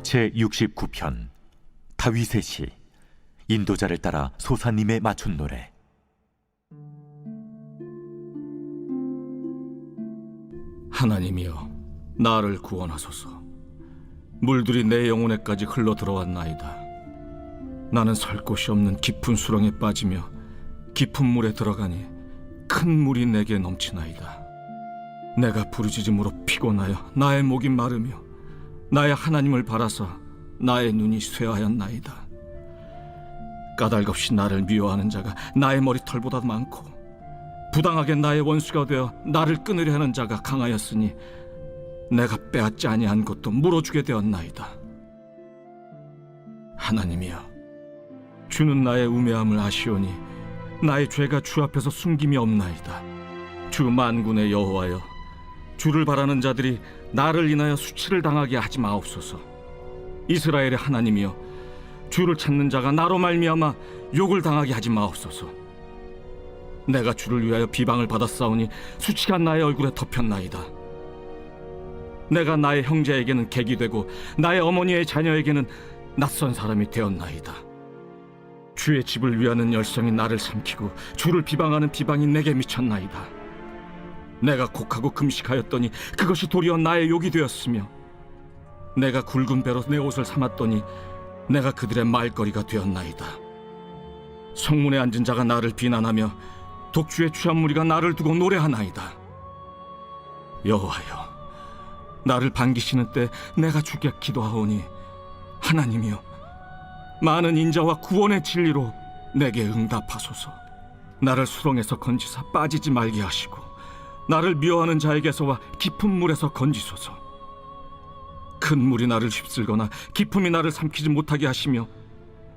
제69편 다윗의 시. 인도자를 따라 소사님에 맞춘 노래. 하나님이여, 나를 구원하소서. 물들이 내 영혼에까지 흘러 들어왔나이다. 나는 설 곳이 없는 깊은 수렁에 빠지며 깊은 물에 들어가니 큰 물이 내게 넘치나이다. 내가 부르짖음으로 피곤하여 나의 목이 마르며 나의 하나님을 바라사 나의 눈이 쇠하였나이다. 까닭없이 나를 미워하는 자가 나의 머리털보다 많고 부당하게 나의 원수가 되어 나를 끊으려 하는 자가 강하였으니 내가 빼앗지 아니한 것도 물어주게 되었나이다. 하나님이여, 주는 나의 우매함을 아시오니 나의 죄가 주 앞에서 숨김이 없나이다. 주 만군의 여호와여, 주를 바라는 자들이 나를 인하여 수치를 당하게 하지 마옵소서. 이스라엘의 하나님이여, 주를 찾는 자가 나로 말미암아 욕을 당하게 하지 마옵소서. 내가 주를 위하여 비방을 받았사오니 수치가 나의 얼굴에 덮였나이다. 내가 나의 형제에게는 객이 되고 나의 어머니의 자녀에게는 낯선 사람이 되었나이다. 주의 집을 위하는 열성이 나를 삼키고 주를 비방하는 비방이 내게 미쳤나이다. 내가 곡하고 금식하였더니 그것이 도리어 나의 욕이 되었으며 내가 굵은 배로 내 옷을 삼았더니 내가 그들의 말거리가 되었나이다. 성문에 앉은 자가 나를 비난하며 독주의 취한 무리가 나를 두고 노래하나이다. 여호와여, 나를 반기시는 때 내가 주께 기도하오니 하나님이여, 많은 인자와 구원의 진리로 내게 응답하소서. 나를 수렁에서 건지사 빠지지 말게 하시고 나를 미워하는 자에게서와 깊은 물에서 건지소서. 큰 물이 나를 휩쓸거나 깊음이 나를 삼키지 못하게 하시며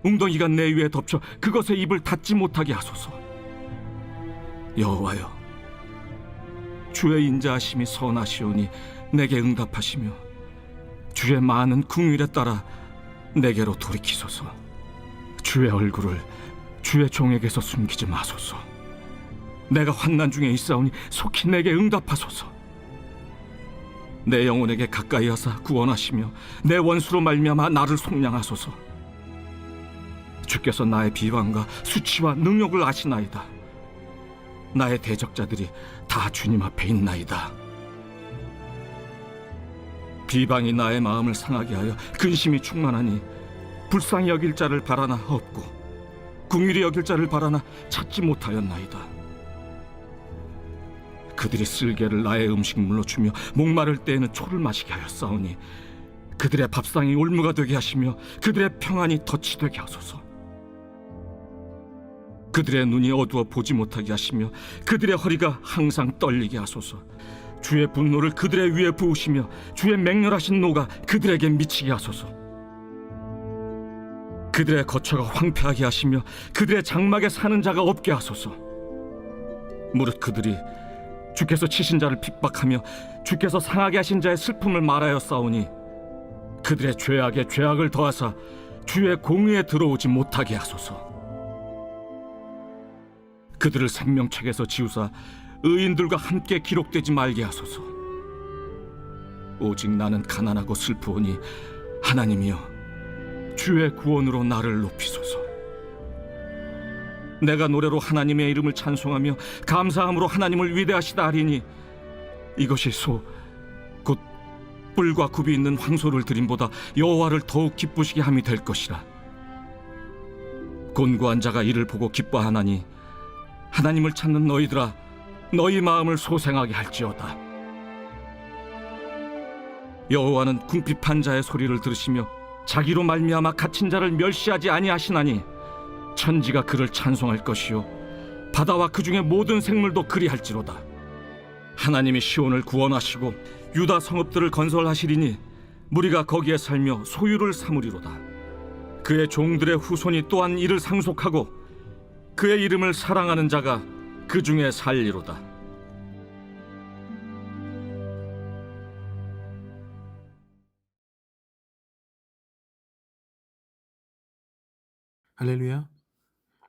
웅덩이가 내 위에 덮쳐 그것에 입을 닫지 못하게 하소서. 여호와여, 주의 인자하심이 선하시오니 내게 응답하시며 주의 많은 긍휼에 따라 내게로 돌이키소서. 주의 얼굴을 주의 종에게서 숨기지 마소서. 내가 환난 중에 있사오니 속히 내게 응답하소서. 내 영혼에게 가까이 하사 구원하시며 내 원수로 말미암아 나를 속량하소서. 주께서 나의 비방과 수치와 능욕을 아시나이다. 나의 대적자들이 다 주님 앞에 있나이다. 비방이 나의 마음을 상하게 하여 근심이 충만하니 불쌍히 여길 자를 바라나 없고 긍휼히 여길 자를 바라나 찾지 못하였나이다. 그들이 쓸개를 나의 음식물로 주며 목마를 때에는 초를 마시게 하였사오니 그들의 밥상이 올무가 되게 하시며 그들의 평안이 덫이 되게 하소서. 그들의 눈이 어두워 보지 못하게 하시며 그들의 허리가 항상 떨리게 하소서. 주의 분노를 그들의 위에 부으시며 주의 맹렬하신 노가 그들에게 미치게 하소서. 그들의 거처가 황폐하게 하시며 그들의 장막에 사는 자가 없게 하소서. 무릇 그들이 주께서 치신 자를 핍박하며 주께서 상하게 하신 자의 슬픔을 말하였사오니 그들의 죄악에 죄악을 더하사 주의 공의에 들어오지 못하게 하소서. 그들을 생명책에서 지우사 의인들과 함께 기록되지 말게 하소서. 오직 나는 가난하고 슬프오니 하나님이여, 주의 구원으로 나를 높이소서. 내가 노래로 하나님의 이름을 찬송하며 감사함으로 하나님을 위대하시다 하리니 이것이 곧 뿔과 굽이 있는 황소를 드림보다 여호와를 더욱 기쁘시게 함이 될 것이라. 곤고한 자가 이를 보고 기뻐하나니 하나님을 찾는 너희들아, 너희 마음을 소생하게 할지어다. 여호와는 궁핍한 자의 소리를 들으시며 자기로 말미암아 갇힌 자를 멸시하지 아니하시나니 천지가 그를 찬송할 것이요 바다와 그 중에 모든 생물도 그리할지로다. 하나님이 시온을 구원하시고 유다 성읍들을 건설하시리니 무리가 거기에 살며 소유를 삼으리로다. 그의 종들의 후손이 또한 이를 상속하고 그의 이름을 사랑하는 자가 그 중에 살리로다. 할렐루야.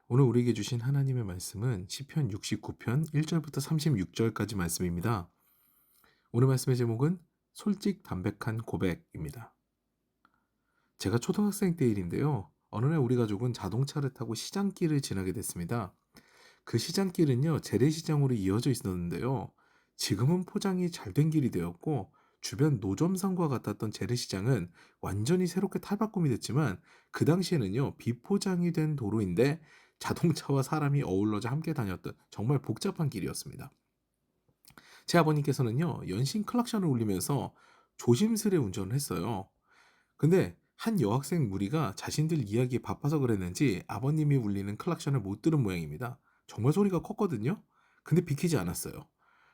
오늘 우리에게 주신 하나님의 말씀은 시편 69편 1절부터 36절까지 말씀입니다. 오늘 말씀의 제목은 솔직 담백한 고백입니다. 제가 초등학생 때 일인데요. 어느 날 우리 가족은 자동차를 타고 시장길을 지나게 됐습니다. 그 시장길은요, 재래시장으로 이어져 있었는데요. 지금은 포장이 잘 된 길이 되었고, 주변 노점상과 같았던 재래시장은 완전히 새롭게 탈바꿈이 됐지만, 그 당시에는요, 비포장이 된 도로인데, 자동차와 사람이 어울러져 함께 다녔던 정말 복잡한 길이었습니다. 제 아버님께서는요, 연신 클락션을 울리면서 조심스레 운전을 했어요. 근데 한 여학생 무리가 자신들 이야기에 바빠서 그랬는지 아버님이 울리는 클락션을 못 들은 모양입니다. 정말 소리가 컸거든요. 근데 비키지 않았어요.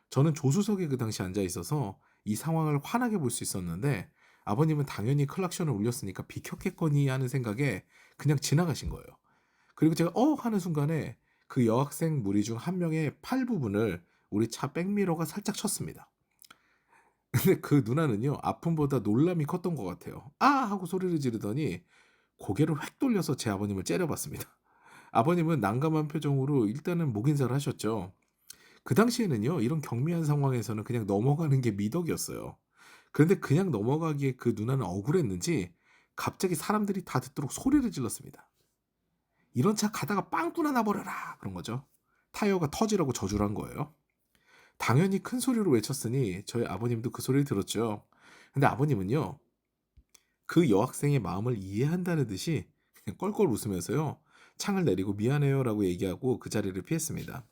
저는 조수석에 그 당시 앉아 있어서 이 상황을 환하게 볼 수 있었는데 아버님은 당연히 클락션을 울렸으니까 비켰겠거니 하는 생각에 그냥 지나가신 거예요. 그리고 제가 하는 순간에 그 여학생 무리 중 한 명의 팔 부분을 우리 차 백미러가 살짝 쳤습니다. 근데 그 누나는요, 아픔보다 놀람이 컸던 것 같아요. 아! 하고 소리를 지르더니 고개를 획 돌려서 제 아버님을 째려봤습니다. 아버님은 난감한 표정으로 일단은 목 인사를 하셨죠. 그 당시에는요, 이런 경미한 상황에서는 그냥 넘어가는 게 미덕이었어요. 그런데 그냥 넘어가기에 그 누나는 억울했는지 갑자기 사람들이 다 듣도록 소리를 질렀습니다. 이런 차 가다가 빵꾸나 나버려라! 그런 거죠. 타이어가 터지라고 저주를 한 거예요. 당연히 큰 소리로 외쳤으니 저희 아버님도 그 소리를 들었죠. 근데 아버님은요, 그 여학생의 마음을 이해한다는 듯이 그냥 껄껄 웃으면서요, 창을 내리고 미안해요라고 얘기하고 그 자리를 피했습니다.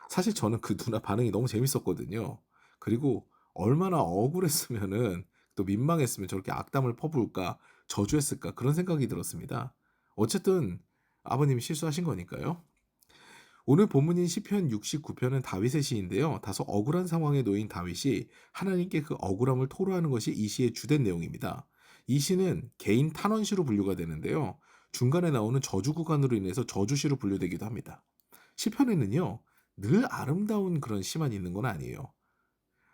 사실 저는 그 누나 반응이 너무 재밌었거든요. 그리고 얼마나 억울했으면은 또 민망했으면 저렇게 악담을 퍼부을까, 저주했을까 그런 생각이 들었습니다. 어쨌든 아버님이 실수하신 거니까요. 오늘 본문인 시편 69편은 다윗의 시인데요. 다소 억울한 상황에 놓인 다윗이 하나님께 그 억울함을 토로하는 것이 이 시의 주된 내용입니다. 이 시는 개인 탄원시로 분류가 되는데요. 중간에 나오는 저주 구간으로 인해서 저주시로 분류되기도 합니다. 시편에는요, 늘 아름다운 그런 시만 있는 건 아니에요.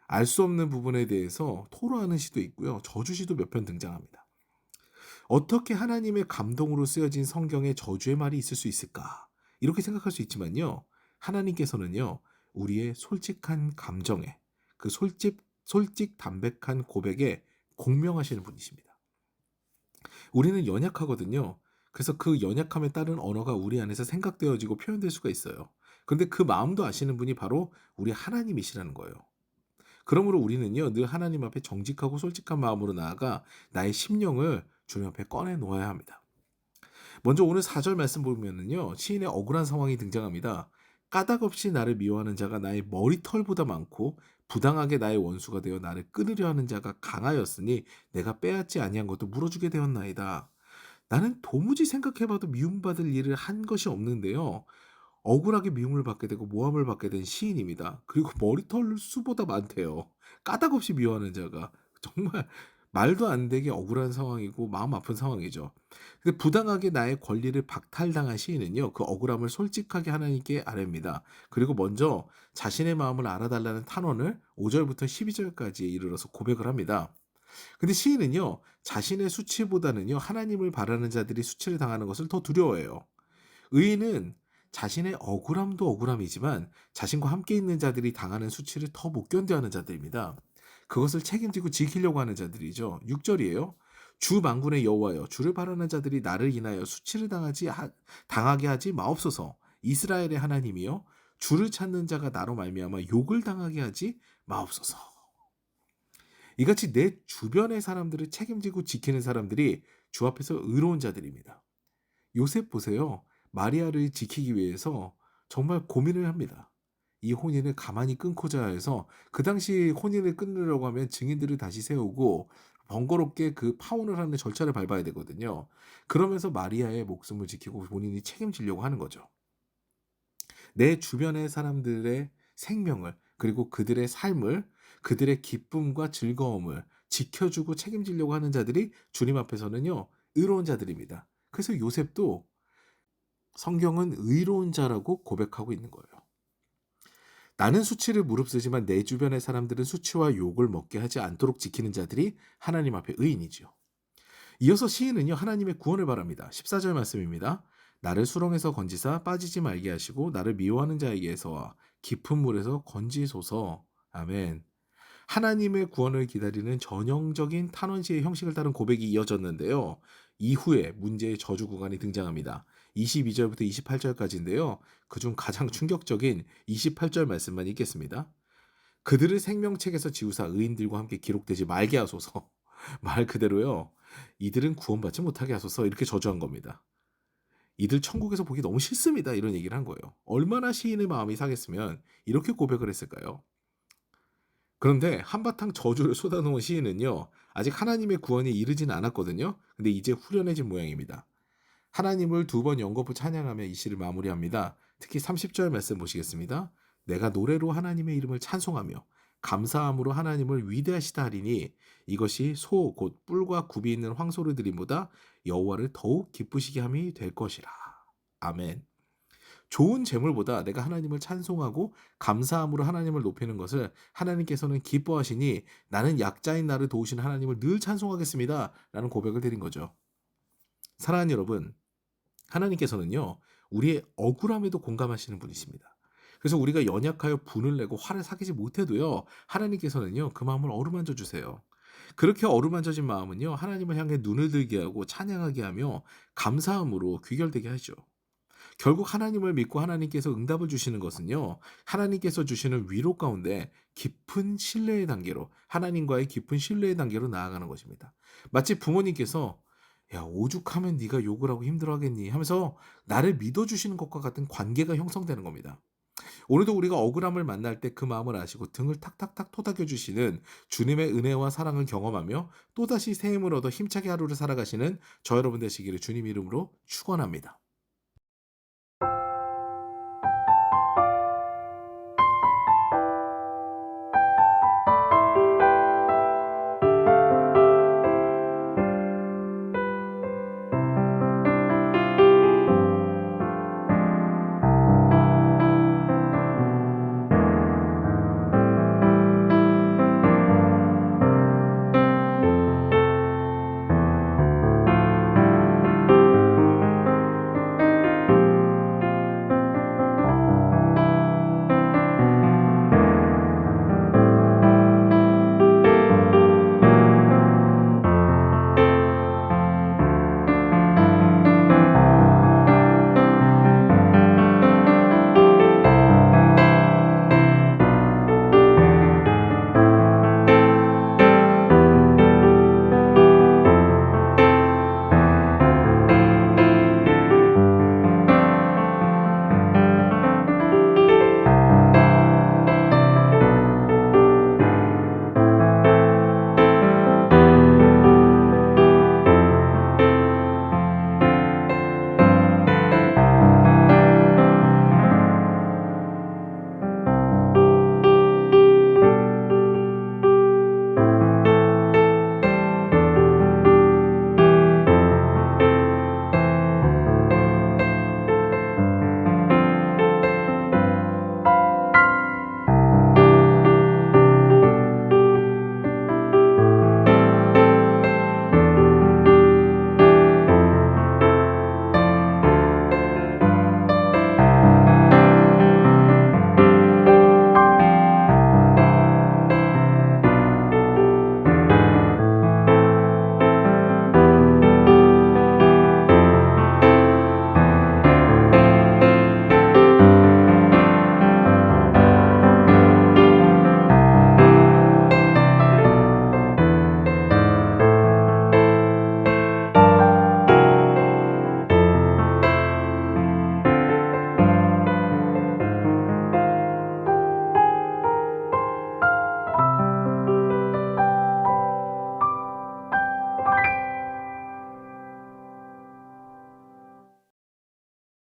알 수 없는 부분에 대해서 토로하는 시도 있고요. 저주시도 몇 편 등장합니다. 어떻게 하나님의 감동으로 쓰여진 성경에 저주의 말이 있을 수 있을까? 이렇게 생각할 수 있지만요. 하나님께서는요, 우리의 솔직한 감정에, 그 솔직 담백한 고백에 공명하시는 분이십니다. 우리는 연약하거든요. 그래서 그 연약함에 따른 언어가 우리 안에서 생각되어지고 표현될 수가 있어요. 그런데 그 마음도 아시는 분이 바로 우리 하나님이시라는 거예요. 그러므로 우리는요, 늘 하나님 앞에 정직하고 솔직한 마음으로 나아가 나의 심령을 주님 앞에 꺼내 놓아야 합니다. 먼저 오늘 4절 말씀 보면은요, 시인의 억울한 상황이 등장합니다. 까닭 없이 나를 미워하는 자가 나의 머리털보다 많고 부당하게 나의 원수가 되어 나를 끊으려 하는 자가 강하였으니 내가 빼앗지 아니한 것도 물어주게 되었나이다. 나는 도무지 생각해봐도 미움받을 일을 한 것이 없는데요. 억울하게 미움을 받게 되고 모함을 받게 된 시인입니다. 그리고 머리털 수보다 많대요. 까닭 없이 미워하는 자가. 정말 말도 안 되게 억울한 상황이고 마음 아픈 상황이죠. 근데 부당하게 나의 권리를 박탈당한 시인은요, 그 억울함을 솔직하게 하나님께 아뢰입니다. 그리고 먼저 자신의 마음을 알아달라는 탄원을 5절부터 12절까지 이르러서 고백을 합니다. 근데 시인은요, 자신의 수치보다는요, 하나님을 바라는 자들이 수치를 당하는 것을 더 두려워해요. 의인은 자신의 억울함도 억울함이지만 자신과 함께 있는 자들이 당하는 수치를 더 못 견뎌하는 자들입니다. 그것을 책임지고 지키려고 하는 자들이죠. 6절이에요. 주 만군의 여호와여, 주를 바라는 자들이 나를 인하여 수치를 당하게 하지 마옵소서. 이스라엘의 하나님이여, 주를 찾는 자가 나로 말미암아 욕을 당하게 하지 마옵소서. 이같이 내 주변의 사람들을 책임지고 지키는 사람들이 주 앞에서 의로운 자들입니다. 요셉 보세요. 마리아를 지키기 위해서 정말 고민을 합니다. 이 혼인을 가만히 끊고자 해서 그 당시 혼인을 끊으려고 하면 증인들을 다시 세우고 번거롭게 그 파혼을 하는 절차를 밟아야 되거든요. 그러면서 마리아의 목숨을 지키고 본인이 책임지려고 하는 거죠. 내 주변의 사람들의 생명을, 그리고 그들의 삶을, 그들의 기쁨과 즐거움을 지켜주고 책임지려고 하는 자들이 주님 앞에서는요, 의로운 자들입니다. 그래서 요셉도 성경은 의로운 자라고 고백하고 있는 거예요. 나는 수치를 무릅쓰지만 내 주변의 사람들은 수치와 욕을 먹게 하지 않도록 지키는 자들이 하나님 앞에 의인이지요. 이어서 시인은요, 하나님의 구원을 바랍니다. 14절 말씀입니다. 나를 수렁에서 건지사 빠지지 말게 하시고 나를 미워하는 자에게서와 깊은 물에서 건지소서. 아멘. 하나님의 구원을 기다리는 전형적인 탄원시의 형식을 따른 고백이 이어졌는데요. 이후에 문제의 저주 구간이 등장합니다. 22절부터 28절까지인데요. 그중 가장 충격적인 28절 말씀만 읽겠습니다. 그들을 생명책에서 지우사 의인들과 함께 기록되지 말게 하소서. 말 그대로요. 이들은 구원받지 못하게 하소서 이렇게 저주한 겁니다. 이들 천국에서 보기 너무 싫습니다. 이런 얘기를 한 거예요. 얼마나 시인의 마음이 상했으면 이렇게 고백을 했을까요? 그런데 한바탕 저주를 쏟아놓은 시인은요. 아직 하나님의 구원이 이르진 않았거든요. 근데 이제 후련해진 모양입니다. 하나님을 두 번 연거푸 찬양하며 이 시를 마무리합니다. 특히 30절 말씀 보시겠습니다. 내가 노래로 하나님의 이름을 찬송하며 감사함으로 하나님을 위대하시다 하리니 이것이 소 곧 뿔과 굽이 있는 황소를 드림보다 여호와를 더욱 기쁘시게 함이 될 것이라. 아멘. 좋은 재물보다 내가 하나님을 찬송하고 감사함으로 하나님을 높이는 것을 하나님께서는 기뻐하시니 나는 약자인 나를 도우시는 하나님을 늘 찬송하겠습니다. 라는 고백을 드린 거죠. 사랑하는 여러분, 하나님께서는요, 우리의 억울함에도 공감하시는 분이십니다. 그래서 우리가 연약하여 분을 내고 화를 사귀지 못해도요, 하나님께서는요, 그 마음을 어루만져 주세요. 그렇게 어루만져진 마음은요, 하나님을 향해 눈을 들게 하고 찬양하게 하며 감사함으로 귀결되게 하죠. 결국 하나님을 믿고 하나님께서 응답을 주시는 것은요, 하나님께서 주시는 위로 가운데 깊은 신뢰의 단계로, 하나님과의 깊은 신뢰의 단계로 나아가는 것입니다. 마치 부모님께서 야, 오죽하면 네가 욕을 하고 힘들어하겠니 하면서 나를 믿어주시는 것과 같은 관계가 형성되는 겁니다. 오늘도 우리가 억울함을 만날 때 그 마음을 아시고 등을 탁탁탁 토닥여주시는 주님의 은혜와 사랑을 경험하며 또다시 새 힘을 얻어 힘차게 하루를 살아가시는 저 여러분 되시기를 주님 이름으로 축원합니다.